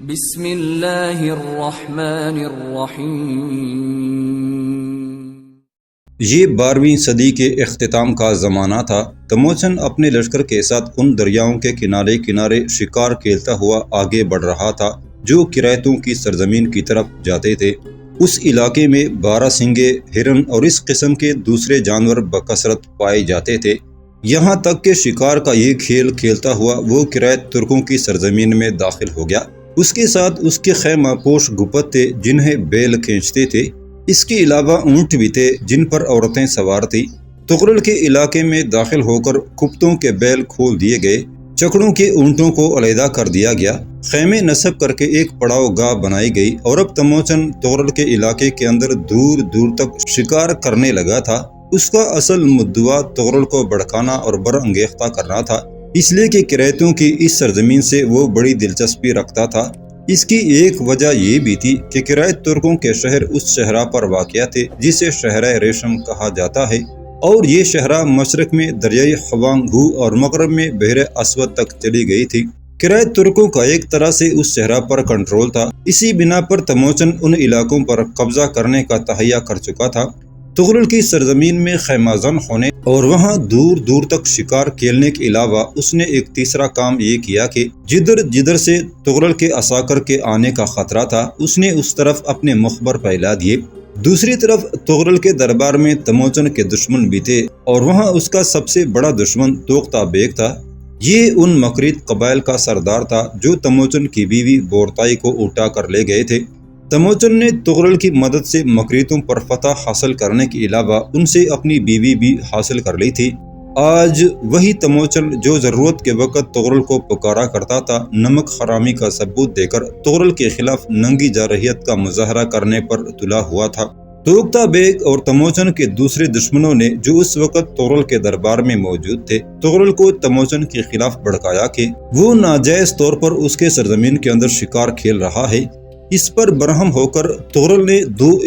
بسم اللہ الرحمن الرحیم۔ یہ 12ویں صدی کے اختتام کا زمانہ تھا۔ تموچن اپنے لشکر کے ساتھ ان دریاؤں کے کنارے کنارے شکار کھیلتا ہوا آگے بڑھ رہا تھا جو کریتوں کی سرزمین کی طرف جاتے تھے۔ اس علاقے میں 12 سنگے، ہرن اور اس قسم کے دوسرے جانور بکثرت پائے جاتے تھے، یہاں تک کہ شکار کا یہ کھیل کھیلتا ہوا وہ کریت ترکوں کی سرزمین میں داخل ہو گیا۔ اس کے ساتھ اس کے خیمہ پوش گپت تھے جنہیں بیل کھینچتے تھے، اس کے علاوہ اونٹ بھی تھے جن پر عورتیں سوار تھیں۔ تغرل کے علاقے میں داخل ہو کر کپتوں کے بیل کھول دیے گئے، چکڑوں کے اونٹوں کو علیحدہ کر دیا گیا، خیمے نصب کر کے ایک پڑاؤ گاہ بنائی گئی، اور اب تموچن تغرل کے علاقے کے اندر دور دور تک شکار کرنے لگا تھا۔ اس کا اصل مدعا تغرل کو بھڑکانا اور برانگیختہ کرنا تھا، اس لیے کہ کریتوں کی اس سرزمین سے وہ بڑی دلچسپی رکھتا تھا۔ اس کی ایک وجہ یہ بھی تھی کہ کریت ترکوں کے شہر اس شہرہ پر واقع تھے جسے شہرہ ریشم کہا جاتا ہے، اور یہ شہرہ مشرق میں دریائے خوانگ ہو اور مغرب میں بحر اسود تک چلی گئی تھی۔ کریت ترکوں کا ایک طرح سے اس شہرہ پر کنٹرول تھا، اسی بنا پر تموچن ان علاقوں پر قبضہ کرنے کا تہیہ کر چکا تھا۔ تغرل کی سرزمین میں خیمہ زن ہونے اور وہاں دور دور تک شکار کھیلنے کے علاوہ اس نے ایک تیسرا کام یہ کیا کہ جدھر جدھر سے تغرل کے عساکر کے آنے کا خطرہ تھا اس نے اس طرف اپنے مخبر پھیلا دیے۔ دوسری طرف تغرل کے دربار میں تموچن کے دشمن بھی تھے، اور وہاں اس کا سب سے بڑا دشمن توختہ بیگ تھا۔ یہ ان مکریت قبائل کا سردار تھا جو تموچن کی بیوی بورتائی کو اٹھا کر لے گئے تھے۔ تموچن نے تغرل کی مدد سے مکریتوں پر فتح حاصل کرنے کے علاوہ ان سے اپنی بیوی بھی حاصل کر لی تھی۔ آج وہی تموچن جو ضرورت کے وقت تغرل کو پکارا کرتا تھا، نمک حرامی کا ثبوت دے کر تغرل کے خلاف ننگی جارحیت کا مظاہرہ کرنے پر تلا ہوا تھا۔ توختہ بیگ اور تموچن کے دوسرے دشمنوں نے جو اس وقت تغرل کے دربار میں موجود تھے، تغرل کو تموچن کے خلاف بھڑکایا کہ وہ ناجائز طور پر اس کے سرزمین کے اندر شکار کھیل رہا ہے۔ اس پر برہم ہو کر تغرل نے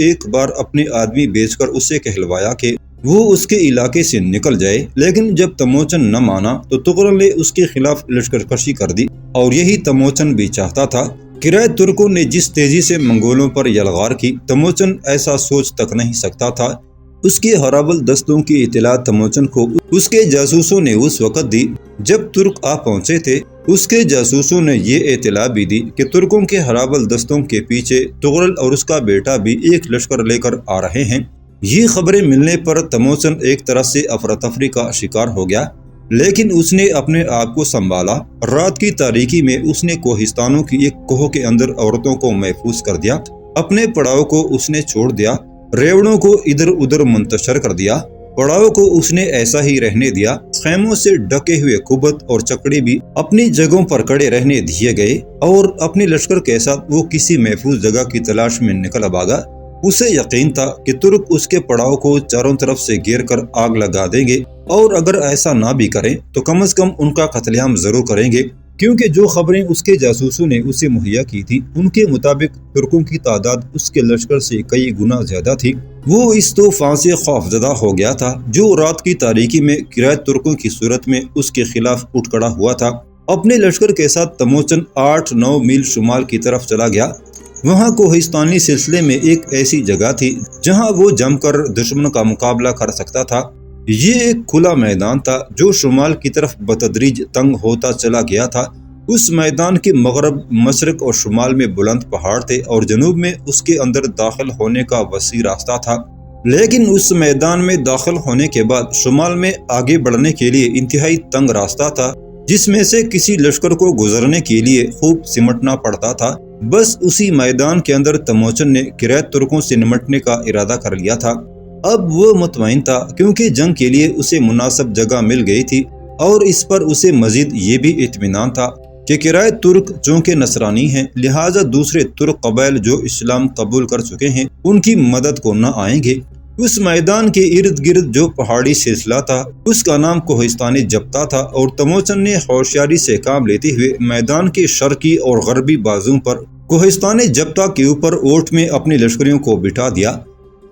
ایک بار اپنے آدمی بیچ کر اسے کہلوایا کہ وہ اس کے علاقے سے نکل جائے، لیکن جب تموچن نہ مانا تو تغرل نے اس کے خلاف لشکر کشی کر دی، اور یہی تموچن بھی چاہتا تھا۔ کریت ترکوں نے جس تیزی سے منگولوں پر یلغار کی، تموچن ایسا سوچ تک نہیں سکتا تھا۔ اس کے ہراول دستوں کی اطلاع تموچن کو اس کے جاسوسوں نے اس وقت دی جب ترک آ پہنچے تھے۔ اس کے جاسوسوں نے یہ اطلاع بھی دی کہ ترکوں کے ہراول دستوں کے پیچھے تغرل اور اس کا بیٹا بھی ایک لشکر لے کر آ رہے ہیں۔ یہ خبریں ملنے پر تموچن ایک طرح سے افراتفری کا شکار ہو گیا، لیکن اس نے اپنے آپ کو سنبھالا۔ رات کی تاریکی میں اس نے کوہستانوں کی ایک کوہ کے اندر عورتوں کو محفوظ کر دیا، اپنے پڑاؤ کو اس نے چھوڑ دیا، ریوڑوں کو ادھر ادھر منتشر کر دیا، پڑاؤ کو اس نے ایسا ہی رہنے دیا، خیموں سے ڈکے ہوئے کبت اور چکڑی بھی اپنی جگہوں پر کڑے رہنے دیے گئے، اور اپنے لشکر کے ساتھ وہ کسی محفوظ جگہ کی تلاش میں نکل بھاگا۔ اسے یقین تھا کہ ترک اس کے پڑاؤ کو چاروں طرف سے گھیر کر آگ لگا دیں گے، اور اگر ایسا نہ بھی کریں تو کم از کم ان کا قتل عام ضرور کریں گے، کیونکہ جو خبریں اس کے جاسوسوں نے اسے مہیا کی تھی ان کے مطابق ترکوں کی تعداد اس کے لشکر سے کئی گنا زیادہ تھی۔ وہ اس طوفان سے خوفزدہ ہو گیا تھا جو رات کی تاریکی میں کریت ترکوں کی صورت میں اس کے خلاف اٹھ کھڑا ہوا تھا۔ اپنے لشکر کے ساتھ تموچن 8-9 میل شمال کی طرف چلا گیا۔ وہاں کوہستانی سلسلے میں ایک ایسی جگہ تھی جہاں وہ جم کر دشمن کا مقابلہ کر سکتا تھا۔ یہ ایک کھلا میدان تھا جو شمال کی طرف بتدریج تنگ ہوتا چلا گیا تھا۔ اس میدان کے مغرب، مشرق اور شمال میں بلند پہاڑ تھے، اور جنوب میں اس کے اندر داخل ہونے کا وسیع راستہ تھا، لیکن اس میدان میں داخل ہونے کے بعد شمال میں آگے بڑھنے کے لیے انتہائی تنگ راستہ تھا جس میں سے کسی لشکر کو گزرنے کے لیے خوب سمٹنا پڑتا تھا۔ بس اسی میدان کے اندر تموچن نے کریت ترکوں سے نمٹنے کا ارادہ کر لیا تھا۔ اب وہ مطمئن تھا کیونکہ جنگ کے لیے اسے مناسب جگہ مل گئی تھی، اور اس پر اسے مزید یہ بھی اطمینان تھا کہ کریت ترک چونکہ نصرانی ہیں، لہٰذا دوسرے ترک قبائل جو اسلام قبول کر چکے ہیں ان کی مدد کو نہ آئیں گے۔ اس میدان کے ارد گرد جو پہاڑی سلسلہ تھا اس کا نام کوہستان جبتہ تھا، اور تموچن نے ہوشیاری سے کام لیتے ہوئے میدان کے شرقی اور غربی بازوں پر کوہستان جبتہ کے اوپر اونٹ میں اپنے لشکریوں کو بٹھا دیا۔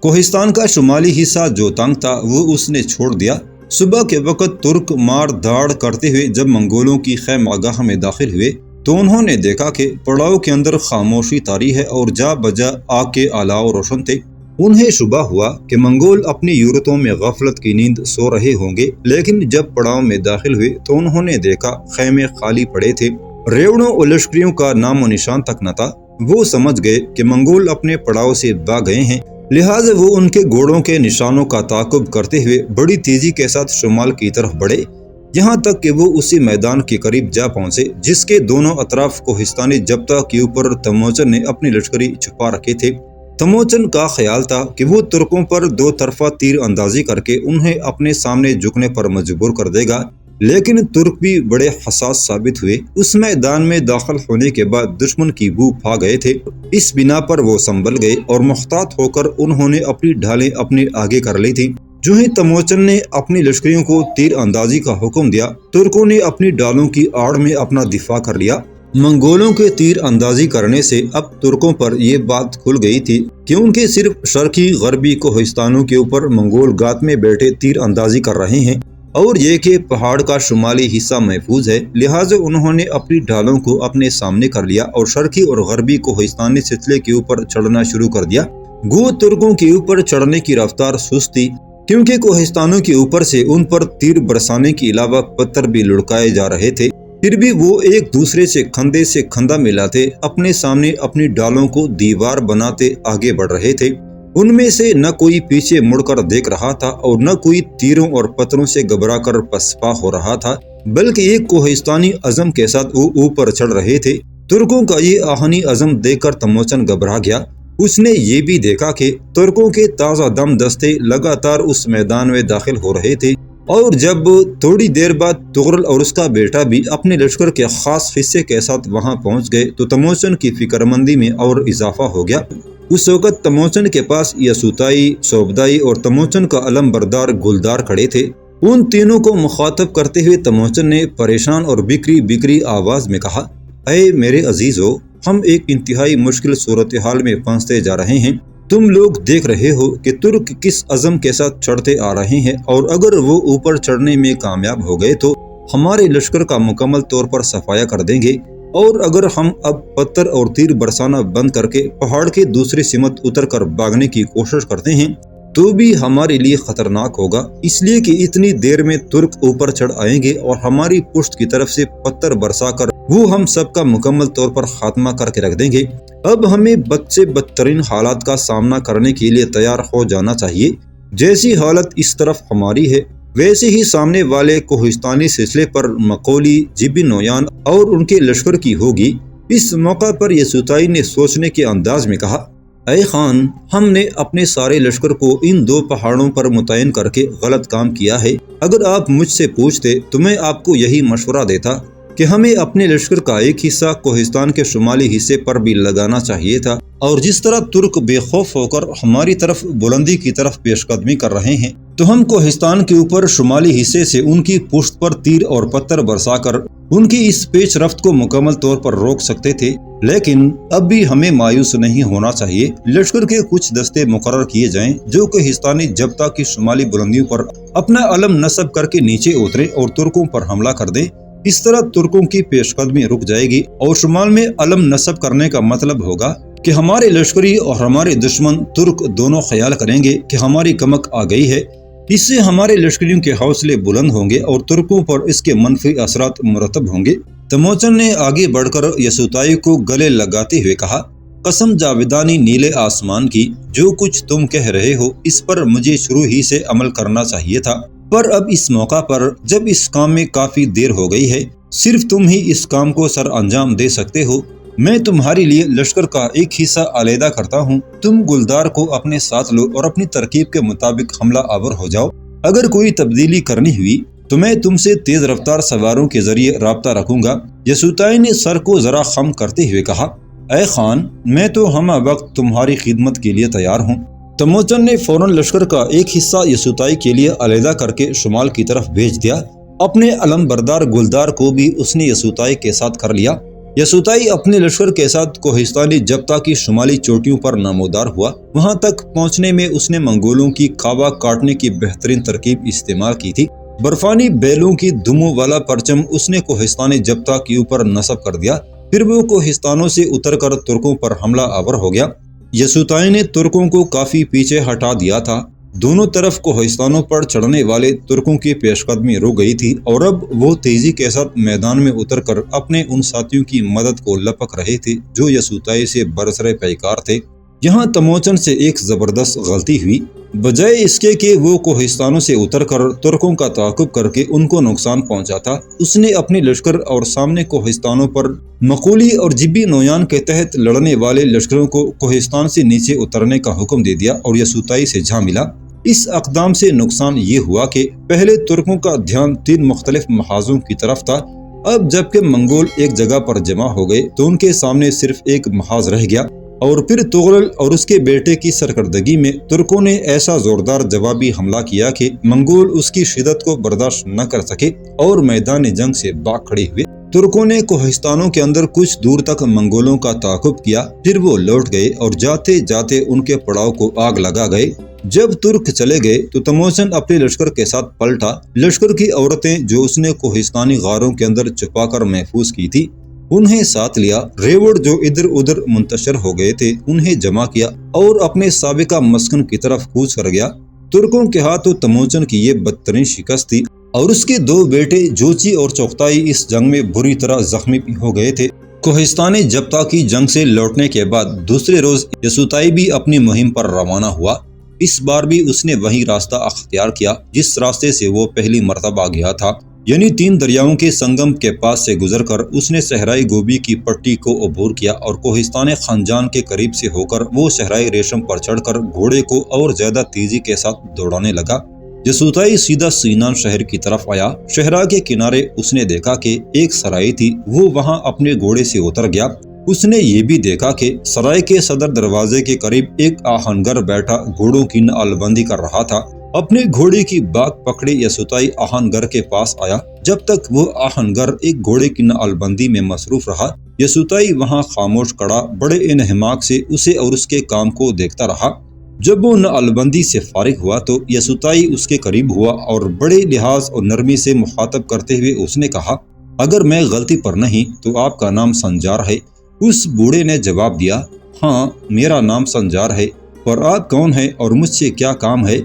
کوہستان کا شمالی حصہ جو تنگ تھا وہ اس نے چھوڑ دیا۔ صبح کے وقت ترک مار دھاڑ کرتے ہوئے جب منگولوں کی خیمہ گاہ میں داخل ہوئے تو انہوں نے دیکھا کہ پڑاؤ کے اندر خاموشی طاری ہے اور جا بجا آگ کے الاؤ روشن تھے۔ انہیں شبہ ہوا کہ منگول اپنی یورتوں میں غفلت کی نیند سو رہے ہوں گے، لیکن جب پڑاؤ میں داخل ہوئے تو انہوں نے دیکھا خیمے خالی پڑے تھے، ریوڑوں اور لشکریوں کا نام و نشان تک نہ تھا۔ وہ سمجھ گئے کہ منگول اپنے پڑاؤ سے بھاگ گئے ہیں، لہٰذا وہ ان کے گھوڑوں کے نشانوں کا تعاقب کرتے ہوئے بڑی تیزی کے ساتھ شمال کی طرف بڑھے، یہاں تک کہ وہ اسی میدان کے قریب جا پہنچے جس کے دونوں اطراف کوہستانی جبتہ کے اوپر تموچن نے اپنی لشکری چھپا رکھے تھے۔ تموچن کا خیال تھا کہ وہ ترکوں پر دو طرفہ تیر اندازی کر کے انہیں اپنے سامنے جھکنے پر مجبور کر دے گا، لیکن ترک بھی بڑے حساس ثابت ہوئے۔ اس میدان میں داخل ہونے کے بعد دشمن کی بو پھا گئے تھے، اس بنا پر وہ سنبھل گئے اور محتاط ہو کر انہوں نے اپنی ڈھالیں اپنے آگے کر لی تھیں۔ جو ہی تموچن نے اپنی لشکریوں کو تیر اندازی کا حکم دیا، ترکوں نے اپنی ڈالوں کی آڑ میں اپنا دفاع کر لیا۔ منگولوں کے تیر اندازی کرنے سے اب ترکوں پر یہ بات کھل گئی تھی کہ ان کے صرف شرقی غربی کوہستانوں کے اوپر منگول گات میں بیٹھے تیر اندازی کر رہے ہیں، اور یہ کہ پہاڑ کا شمالی حصہ محفوظ ہے، لہٰذا انہوں نے اپنی ڈھالوں کو اپنے سامنے کر لیا اور شرقی اور غربی کوہستانی سلسلے کے اوپر چڑھنا شروع کر دیا۔ گو ترکوں کے اوپر چڑھنے کی رفتار سست تھی، کیونکہ کوہستانوں کے اوپر سے ان پر تیر برسانے کے علاوہ پتھر بھی لڑکائے جا رہے تھے، پھر بھی وہ ایک دوسرے سے کھندے سے کھندا ملاتے اپنے سامنے اپنی ڈالوں کو دیوار بناتے آگے بڑھ رہے تھے۔ ان میں سے نہ کوئی پیچھے مڑ کر دیکھ رہا تھا اور نہ کوئی تیروں اور پتھروں سے گھبرا کر پسپا ہو رہا تھا، بلکہ ایک کوہستانی عزم کے ساتھ وہ اوپر چڑھ رہے تھے۔ ترکوں کا یہ آہنی عزم دیکھ کر تموچن گھبرا گیا۔ اس نے یہ بھی دیکھا کہ ترکوں کے تازہ دم دستے لگاتار اس میدان میں داخل ہو رہے تھے، اور جب تھوڑی دیر بعد تغرل اور اس کا بیٹا بھی اپنے لشکر کے خاص حصے کے ساتھ وہاں پہنچ گئے تو تموچن کی فکر مندی میں اور اضافہ ہو گیا۔ اس وقت تموچن کے پاس یسوتائی، سوبدائی اور تموچن کا علم بردار گلدار کھڑے تھے۔ ان تینوں کو مخاطب کرتے ہوئے تموچن نے پریشان اور بکری بکری آواز میں کہا، اے میرے عزیزو، ہم ایک انتہائی مشکل صورتحال میں پھنستے جا رہے ہیں۔ تم لوگ دیکھ رہے ہو کہ ترک کس عزم کے ساتھ چڑھتے آ رہے ہیں، اور اگر وہ اوپر چڑھنے میں کامیاب ہو گئے تو ہمارے لشکر کا مکمل طور پر صفایا کر دیں گے، اور اگر ہم اب پتھر اور تیر برسانا بند کر کے پہاڑ کے دوسری سمت اتر کر بھاگنے کی کوشش کرتے ہیں تو بھی ہمارے لیے خطرناک ہوگا، اس لیے کہ اتنی دیر میں ترک اوپر چڑھ آئیں گے اور ہماری پشت کی طرف سے پتھر برسا کر وہ ہم سب کا مکمل طور پر خاتمہ کر کے رکھ دیں گے۔ اب ہمیں بد سے بدترین حالات کا سامنا کرنے کے لیے تیار ہو جانا چاہیے۔ جیسی حالت اس طرف ہماری ہے، ویسے ہی سامنے والے کوہستانی سلسلے پر مقولی، جبی نویان اور ان کے لشکر کی ہوگی۔ اس موقع پر یسوتائی نے سوچنے کے انداز میں کہا، اے خان، ہم نے اپنے سارے لشکر کو ان دو پہاڑوں پر متعین کر کے غلط کام کیا ہے۔ اگر آپ مجھ سے پوچھتے تو میں آپ کو یہی مشورہ دیتا کہ ہمیں اپنے لشکر کا ایک حصہ کوہستان کے شمالی حصے پر بھی لگانا چاہیے تھا، اور جس طرح ترک بے خوف ہو کر ہماری طرف بلندی کی طرف پیش قدمی کر رہے ہیں تو ہم کوہستان کے اوپر شمالی حصے سے ان کی پشت پر تیر اور پتھر برسا کر ان کی اس پیش رفت کو مکمل طور پر روک سکتے تھے۔ لیکن اب بھی ہمیں مایوس نہیں ہونا چاہیے۔ لشکر کے کچھ دستے مقرر کیے جائیں جو کوہستانی جبتہ کی شمالی بلندیوں پر اپنا علم نصب کر کے نیچے اترے اور ترکوں پر حملہ کر دیں۔ اس طرح ترکوں کی پیش قدمی رک جائے گی، اور شمال میں علم نصب کرنے کا مطلب ہوگا کہ ہمارے لشکری اور ہمارے دشمن ترک دونوں خیال کریں گے کہ ہماری کمک آ گئی ہے۔ اس سے ہمارے لشکریوں کے حوصلے بلند ہوں گے اور ترکوں پر اس کے منفی اثرات مرتب ہوں گے۔ تموچن نے آگے بڑھ کر یسوتائی کو گلے لگاتے ہوئے کہا، قسم جاویدانی نیلے آسمان کی، جو کچھ تم کہہ رہے ہو اس پر مجھے شروع ہی سے عمل کرنا چاہیے تھا، پر اب اس موقع پر جب اس کام میں کافی دیر ہو گئی ہے، صرف تم ہی اس کام کو سر انجام دے سکتے ہو۔ میں تمہارے لیے لشکر کا ایک حصہ علیحدہ کرتا ہوں، تم گلدار کو اپنے ساتھ لو اور اپنی ترکیب کے مطابق حملہ آور ہو جاؤ۔ اگر کوئی تبدیلی کرنی ہوئی تو میں تم سے تیز رفتار سواروں کے ذریعے رابطہ رکھوں گا۔ یسوتائی نے سر کو ذرا خم کرتے ہوئے کہا، اے خان، میں تو ہمہ وقت تمہاری خدمت کے لیے تیار ہوں۔ تموچن نے فوراً لشکر کا ایک حصہ یسوتائی کے لیے علیحدہ کر کے شمال کی طرف بھیج دیا۔ اپنے علم بردار گلدار کو بھی اس نے یسوتائی کے ساتھ کر لیا۔ یسوتائی اپنے لشکر کے ساتھ کوہستانی جبتہ کی شمالی چوٹیوں پر نامودار ہوا۔ وہاں تک پہنچنے میں اس نے منگولوں کی کعبہ کاٹنے کی بہترین ترکیب استعمال کی تھی۔ برفانی بیلوں کی دموں والا پرچم اس نے کوہستانی جبتہ کے اوپر نصب کر دیا، پھر وہ کوہستانوں سے اتر کر ترکوں پر حملہ آور ہو گیا۔ یسوعائی نے ترکوں کو کافی پیچھے ہٹا دیا تھا۔ دونوں طرف کوہستانوں پر چڑھنے والے ترکوں کی پیش قدمی رک گئی تھی اور اب وہ تیزی کے ساتھ میدان میں اتر کر اپنے ان ساتھیوں کی مدد کو لپک رہے تھے جو یسوعائی سے برسر پیکار تھے۔ یہاں تموچن سے ایک زبردست غلطی ہوئی۔ بجائے اس کے کہ وہ کوہستانوں سے اتر کر ترکوں کا تعاقب کر کے ان کو نقصان پہنچاتا، اس نے اپنے لشکر اور سامنے کوہستانوں پر مقولی اور جبی نویان کے تحت لڑنے والے لشکروں کو کوہستان سے نیچے اترنے کا حکم دے دیا اور یسوعائی سے جا ملا۔ اس اقدام سے نقصان یہ ہوا کہ پہلے ترکوں کا دھیان 3 مختلف محاذوں کی طرف تھا۔ اب جب کہ منگول ایک جگہ پر جمع ہو گئے تو ان کے سامنے صرف ایک محاذ رہ گیا، اور پھر تغلل اور اس کے بیٹے کی سرکردگی میں ترکوں نے ایسا زوردار جوابی حملہ کیا کہ منگول اس کی شدت کو برداشت نہ کر سکے اور میدان جنگ سے بھاگ کھڑے ہوئے۔ ترکوں نے کوہستانوں کے اندر کچھ دور تک منگولوں کا تعاقب کیا، پھر وہ لوٹ گئے اور جاتے جاتے ان کے پڑاؤ کو آگ لگا گئے۔ جب ترک چلے گئے تو تموچن اپنے لشکر کے ساتھ پلٹا۔ لشکر کی عورتیں جو اس نے کوہستانی غاروں کے اندر چھپا کر محفوظ کی تھی انہیں ساتھ لیا، ریوڑ جو ادھر ادھر منتشر ہو گئے تھے انہیں جمع کیا اور اپنے سابقہ مسکن کی طرف کوچ کر گیا۔ ترکوں کے ہاتھوں تموچن کی یہ بدترین شکست تھی اور اس کے 2 بیٹے جوچی اور چغتائی اس جنگ میں بری طرح زخمی ہو گئے تھے۔ کوہستانی جبتا کی جنگ سے لوٹنے کے بعد دوسرے روز یسوعائی بھی اپنی مہم پر روانہ ہوا۔ اس بار بھی اس نے وہی راستہ اختیار کیا جس راستے سے وہ پہلی مرتبہ گیا تھا، یعنی 3 دریاؤں کے سنگم کے پاس سے گزر کر اس نے صحرائی گوبی کی پٹی کو عبور کیا اور کوہستان خانجان کے قریب سے ہو کر وہ صحرائی ریشم پر چڑھ کر گھوڑے کو اور زیادہ تیزی کے ساتھ دوڑانے لگا۔ یسوعائی سیدھا سینان شہر کی طرف آیا۔ شہرا کے کنارے اس نے دیکھا کہ ایک سرائی تھی، وہ وہاں اپنے گھوڑے سے اتر گیا۔ اس نے یہ بھی دیکھا کہ سرائے کے صدر دروازے کے قریب ایک آہنگر بیٹھا گھوڑوں کی نعل بندی کر رہا تھا۔ اپنے گھوڑے کی باک پکڑے یسوعائی آہنگر کے پاس آیا۔ جب تک وہ آہنگر ایک گھوڑے کی نعل بندی میں مصروف رہا، یسوعائی وہاں خاموش کھڑا بڑے انہماک سے اسے اور اس کے کام کو دیکھتا رہا۔ جب وہ نعل بندی سے فارغ ہوا تو یسوعائی اس کے قریب ہوا اور بڑے لحاظ اور نرمی سے مخاطب کرتے ہوئے اس نے کہا، اگر میں غلطی پر نہیں تو آپ کا نام سنجار ہے؟ اس بوڑھے نے جواب دیا، ہاں میرا نام سنجار ہے، اور آپ کون ہیں اور مجھ سے کیا کام ہے؟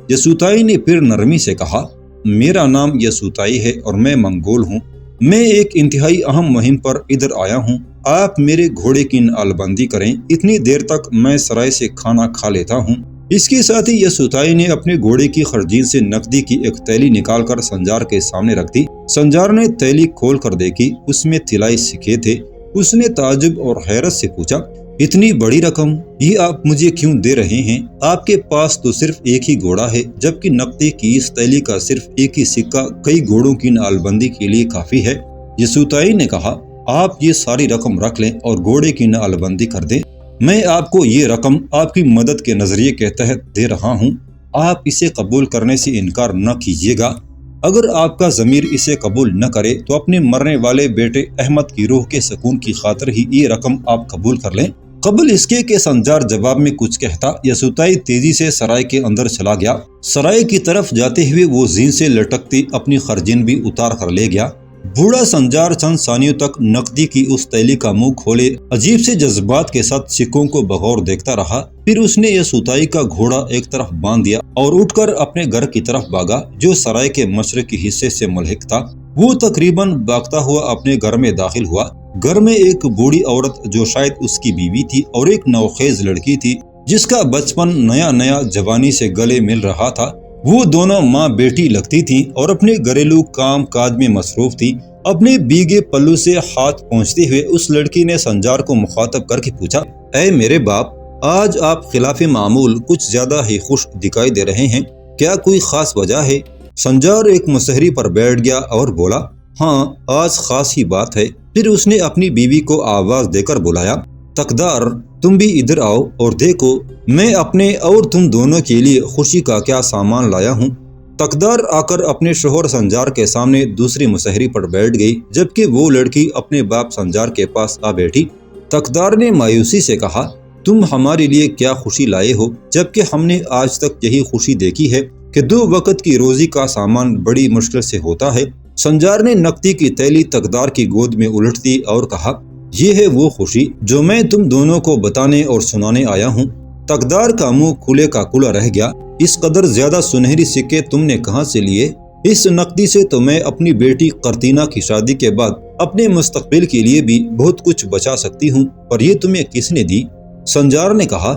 یسوعائی نے پھر نرمی سے کہا، میرا نام یسوعائی ہے اور میں منگول ہوں۔ میں ایک انتہائی اہم مہم پر ادھر آیا ہوں۔ آپ میرے گھوڑے کی نعل بندی کریں، اتنی دیر تک میں سرائے سے کھانا کھا لیتا ہوں۔ اس کے ساتھ ہی یسوعائی نے اپنے گھوڑے کی خرجین سے نقدی کی ایک تیلی نکال کر سنجار کے سامنے رکھ دی۔ سنجار نے تیلی کھول کر دیکھی، اس میں طلائی سکے تھے۔ اس نے تعجب اور حیرت سے پوچھا، اتنی بڑی رقم یہ آپ مجھے کیوں دے رہے ہیں؟ آپ کے پاس تو صرف ایک ہی گھوڑا ہے، جبکہ نقدی کی اس تیلی کا صرف ایک ہی سکہ کئی گھوڑوں کی نعل بندی کے لیے کافی ہے۔ یسوعائی نے کہا، آپ یہ ساری رقم رکھ لیں اور گھوڑے کی نعل بندی کر دیں۔ میں آپ کو یہ رقم آپ کی مدد کے نظریے کے تحت دے رہا ہوں، آپ اسے قبول کرنے سے انکار نہ کیجیے گا۔ اگر آپ کا ضمیر اسے قبول نہ کرے تو اپنے مرنے والے بیٹے احمد کی روح کے سکون کی خاطر ہی یہ رقم آپ قبول کر لیں۔ قبل اس کے کہ سنجار جواب میں کچھ کہتا، یسوعائی تیزی سے سرائے کے اندر چلا گیا۔ سرائے کی طرف جاتے ہوئے وہ زین سے لٹکتی اپنی خرجین بھی اتار کر لے گیا۔ بوڑھا سنجار چند ثانیوں تک نقدی کی اس تیلی کا منہ کھولے عجیب سے جذبات کے ساتھ سکوں کو بغور دیکھتا رہا۔ پھر اس نے یسوعائی کا گھوڑا ایک طرف باندھ دیا اور اٹھ کر اپنے گھر کی طرف بھاگا جو سرائے کے مشرقی حصے سے ملحق تھا۔ وہ تقریباً بھاگتا ہوا اپنے گھر میں داخل ہوا۔ گھر میں ایک بوڑھی عورت جو شاید اس کی بیوی تھی اور ایک نوخیز لڑکی تھی جس کا بچپن نیا جوانی سے گلے مل رہا تھا۔ وہ دونوں ماں بیٹی لگتی تھیں اور اپنے گھریلو کام کاج میں مصروف تھی۔ اپنے بھیگے پلو سے ہاتھ پہنچتے ہوئے اس لڑکی نے سنجار کو مخاطب کر کے پوچھا، اے میرے باپ، آج آپ خلاف معمول کچھ زیادہ ہی خوش دکھائی دے رہے ہیں، کیا کوئی خاص وجہ ہے؟ سنجار ایک مسہری پر بیٹھ گیا اور بولا، ہاں آج خاص ہی بات ہے۔ پھر اس نے اپنی بیوی کو آواز دے کر بلایا، تقدار تم بھی ادھر آؤ اور دیکھو میں اپنے اور تم دونوں کے لیے خوشی کا کیا سامان لایا ہوں۔ تقدار آ کر اپنے شوہر سنجار کے سامنے دوسری مسہری پر بیٹھ گئی جبکہ وہ لڑکی اپنے باپ سنجار کے پاس آ بیٹھی۔ تقدار نے مایوسی سے کہا، تم ہمارے لیے کیا خوشی لائے ہو جبکہ ہم نے آج تک یہی خوشی دیکھی ہے کہ 2 وقت کی روزی کا سامان بڑی مشکل سے ہوتا ہے۔ سنجار نے نقدی کی تیلی تقدار کی گود میں الٹ دی اور کہا، یہ ہے وہ خوشی جو میں تم دونوں کو بتانے اور سنانے آیا ہوں۔ تقدار کا منہ کھلے کا کھلا رہ گیا۔ اس قدر زیادہ سنہری سکے تم نے کہاں سے لیے؟ اس نقدی سے تو میں اپنی بیٹی قرطینہ کی شادی کے بعد اپنے مستقبل کے لیے بھی بہت کچھ بچا سکتی ہوں، اور یہ تمہیں کس نے دی؟ سنجار نے کہا،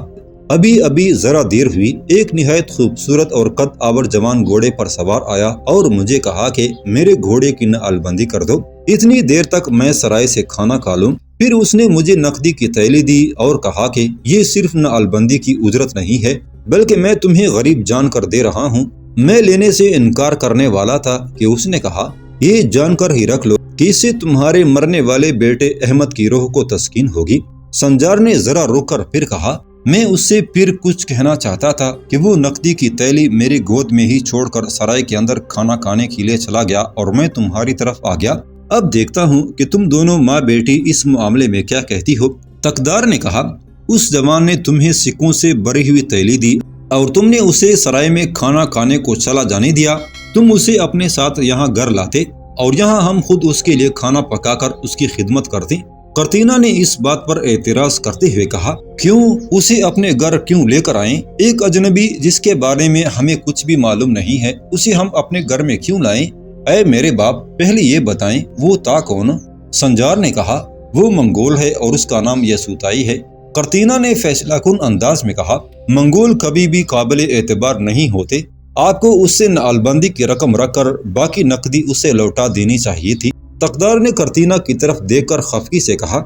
ابھی ذرا دیر ہوئی، ایک نہایت خوبصورت اور قد آور جوان گھوڑے پر سوار آیا اور مجھے کہا کہ میرے گھوڑے کی نعل بندی کر دو، اتنی دیر تک میں سرائے سے کھانا کھا لوں۔ پھر اس نے مجھے نقدی کی تھیلی دی اور کہا کہ یہ صرف نعل بندی کی اجرت نہیں ہے، بلکہ میں تمہیں غریب جان کر دے رہا ہوں۔ میں لینے سے انکار کرنے والا تھا کہ اس نے کہا، یہ جان کر ہی رکھ لو کہ اس سے تمہارے مرنے والے بیٹے احمد کی روح کو تسکین ہوگی۔ سنجار نے ذرا رک کر پھر کہا، میں اس سے پھر کچھ کہنا چاہتا تھا کہ وہ نقدی کی تھیلی میری گود میں ہی چھوڑ کر سرائے کے اندر کھانا کھانے کے لیے چلا گیا اور میں تمہاری طرف آ گیا۔ اب دیکھتا ہوں کہ تم دونوں ماں بیٹی اس معاملے میں کیا کہتی ہو۔ تقدار نے کہا، اس جوان نے تمہیں سکوں سے بری ہوئی تھیلی دی اور تم نے اسے سرائے میں کھانا کھانے کو چلا جانے دیا۔ تم اسے اپنے ساتھ یہاں گھر لاتے اور یہاں ہم خود اس کے لیے کھانا پکا کر اس کی خدمت کرتے۔ قرطینہ نے اس بات پر اعتراض کرتے ہوئے کہا، کیوں؟ اسے اپنے گھر کیوں لے کر آئیں؟ ایک اجنبی جس کے بارے میں ہمیں کچھ بھی معلوم نہیں ہے، اسے ہم اپنے گھر میں کیوں لائیں؟ اے میرے باپ، پہلے یہ بتائیں وہ تھا کون؟ سنجار نے کہا، وہ منگول ہے اور اس کا نام یسوتائی ہے۔ قرطینہ نے فیصلہ کن انداز میں کہا، منگول کبھی بھی قابل اعتبار نہیں ہوتے، آپ کو اس سے نعل بندی کی رقم رکھ کر باقی نقدی اسے لوٹا دینی چاہیے تھی۔ تقدار نے قرطینہ کی طرف دیکھ کر خفگی سے کہا،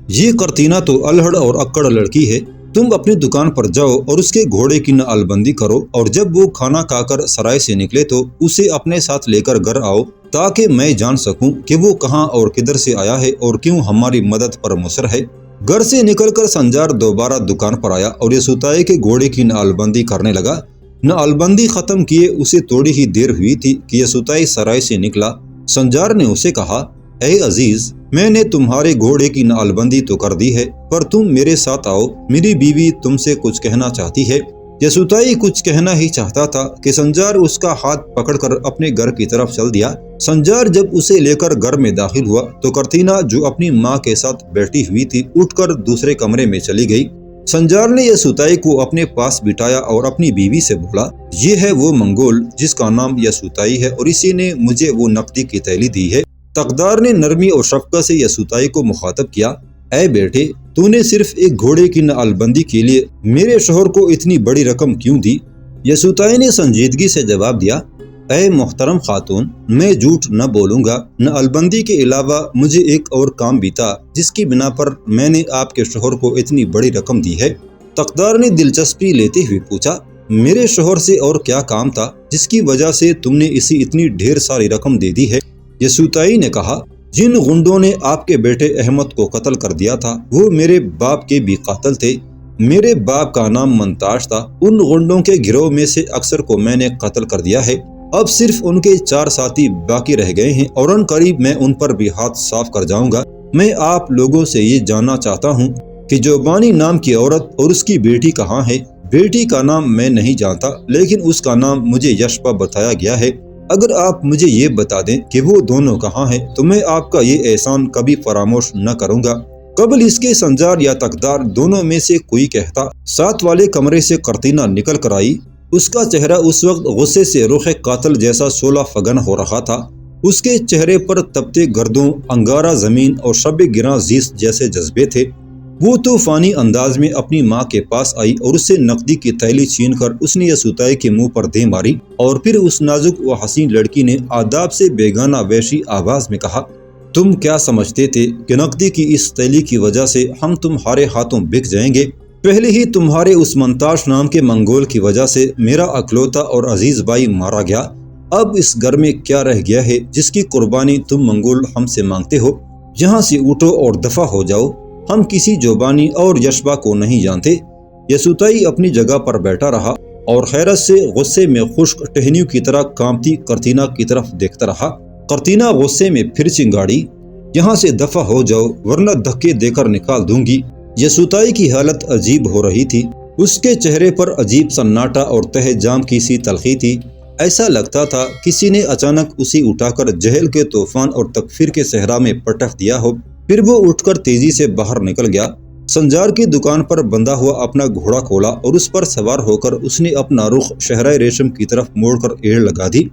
یہ قرطینہ تو الہڑ اور اکڑ لڑکی ہے، تم اپنی دکان پر جاؤ اور اس کے گھوڑے کی نعل بندی کرو، اور جب وہ کھانا کھا کر سرائے سے نکلے تو اسے اپنے ساتھ لے کر گھر آؤ، تاکہ میں جان سکوں کہ وہ کہاں اور کدھر سے آیا ہے اور کیوں ہماری مدد پر مصر ہے۔ گھر سے نکل کر سنجار دوبارہ دکان پر آیا اور یسوتائی کے گھوڑے کی نعل بندی کرنے لگا۔ نعل بندی ختم کیے اسے تھوڑی ہی دیر ہوئی تھی کہ یسوتائی سرائے سے نکلا۔ سنجار نے اسے کہا، اے عزیز، میں نے تمہارے گھوڑے کی نعل بندی تو کر دی ہے، پر تم میرے ساتھ آؤ، میری بیوی تم سے کچھ کہنا چاہتی ہے۔ یسوتائی کچھ کہنا ہی چاہتا تھا کہ سنجار اس کا ہاتھ پکڑ کر اپنے گھر کی طرف چل دیا۔ سنجار جب اسے لے کر گھر میں داخل ہوا تو قرطینہ جو اپنی ماں کے ساتھ بیٹھی ہوئی تھی اٹھ کر دوسرے کمرے میں چلی گئی۔ سنجار نے یسوتائی کو اپنے پاس بٹھایا اور اپنی بیوی سے بولا، یہ ہے وہ منگول جس کا نام یسوتائی ہے اور اسی نے مجھے وہ نقدی کی تھیلی دی ہے۔ تقدار نے نرمی اور شفقت سے یسوتائی کو مخاطب کیا، اے بیٹے، تو نے صرف ایک گھوڑے کی نعل بندی کے لیے میرے شوہر کو اتنی بڑی رقم کیوں دی؟ یسوتائی نے سنجیدگی سے جواب دیا، اے محترم خاتون، میں جھوٹ نہ بولوں گا، نعل بندی کے علاوہ مجھے ایک اور کام بھی تھا جس کی بنا پر میں نے آپ کے شوہر کو اتنی بڑی رقم دی ہے۔ تقدار نے دلچسپی لیتے ہوئے پوچھا، میرے شوہر سے اور کیا کام تھا جس کی وجہ سے تم نے اسے اتنی ڈھیر ساری رقم دے دی ہے؟ یسوتائی نے کہا، جن غنڈوں نے آپ کے بیٹے احمد کو قتل کر دیا تھا وہ میرے باپ کے بھی قاتل تھے۔ میرے باپ کا نام منتاش تھا، ان غنڈوں کے گروہ میں سے اکثر کو میں نے قتل کر دیا ہے، اب صرف ان کے 4 ساتھی باقی رہ گئے ہیں اور ان قریب میں ان پر بھی ہاتھ صاف کر جاؤں گا۔ میں آپ لوگوں سے یہ جاننا چاہتا ہوں کہ جوبانی نام کی عورت اور اس کی بیٹی کہاں ہے؟ بیٹی کا نام میں نہیں جانتا، لیکن اس کا نام مجھے یشپا بتایا گیا ہے۔ اگر آپ مجھے یہ بتا دیں کہ وہ دونوں کہاں ہیں تو میں آپ کا یہ احسان کبھی فراموش نہ کروں گا۔ قبل اس کے سنجار یا تقدار دونوں میں سے کوئی کہتا۔ ساتھ والے کمرے سے قرطینہ نکل کر آئی۔ اس کا چہرہ اس وقت غصے سے رخ قاتل جیسا شعلہ فگن ہو رہا تھا۔ اس کے چہرے پر تپتے گردوں، انگارہ زمین اور شب گراں زیست جیسے جذبے تھے۔ وہ طوفانی انداز میں اپنی ماں کے پاس آئی اور اسے نقدی کی تھیلی چھین کر اس نے یسوتائی کے منہ پر دے ماری، اور پھر اس نازک و حسین لڑکی نے آداب سے بیگانہ وحشی آواز میں کہا، تم کیا سمجھتے تھے کہ نقدی کی اس تھیلی کی وجہ سے ہم تمہارے ہاتھوں بک جائیں گے؟ پہلے ہی تمہارے اس منتاش نام کے منگول کی وجہ سے میرا اکلوتا اور عزیز بھائی مارا گیا، اب اس گھر میں کیا رہ گیا ہے جس کی قربانی تم منگول ہم سے مانگتے ہو؟ یہاں سے اٹھو اور دفع ہو جاؤ، ہم کسی جوبانی اور یشبا کو نہیں جانتے۔ یسوتائی اپنی جگہ پر بیٹھا رہا اور حیرت سے غصے میں خشک ٹہنیوں کی طرح کانپتی قرطینہ کی طرف دیکھتا رہا۔ قرطینہ غصے میں پھر چنگاڑی، یہاں سے دفع ہو جاؤ ورنہ دھکے دے کر نکال دوں گی۔ یسوتائی کی حالت عجیب ہو رہی تھی، اس کے چہرے پر عجیب سناٹا اور تہ جام کی سی تلخی تھی، ایسا لگتا تھا کسی نے اچانک اسے اٹھا کر جہل کے طوفان اور تکفیر کے صحرا میں پٹک دیا ہو۔ پھر وہ اٹھ کر تیزی سے باہر نکل گیا۔ سنجار کی دکان پر بندھا ہوا اپنا گھوڑا کھولا اور اس پر سوار ہو کر اس نے اپنا رخ شہرائے ریشم کی طرف موڑ کر ایڑ لگا دی۔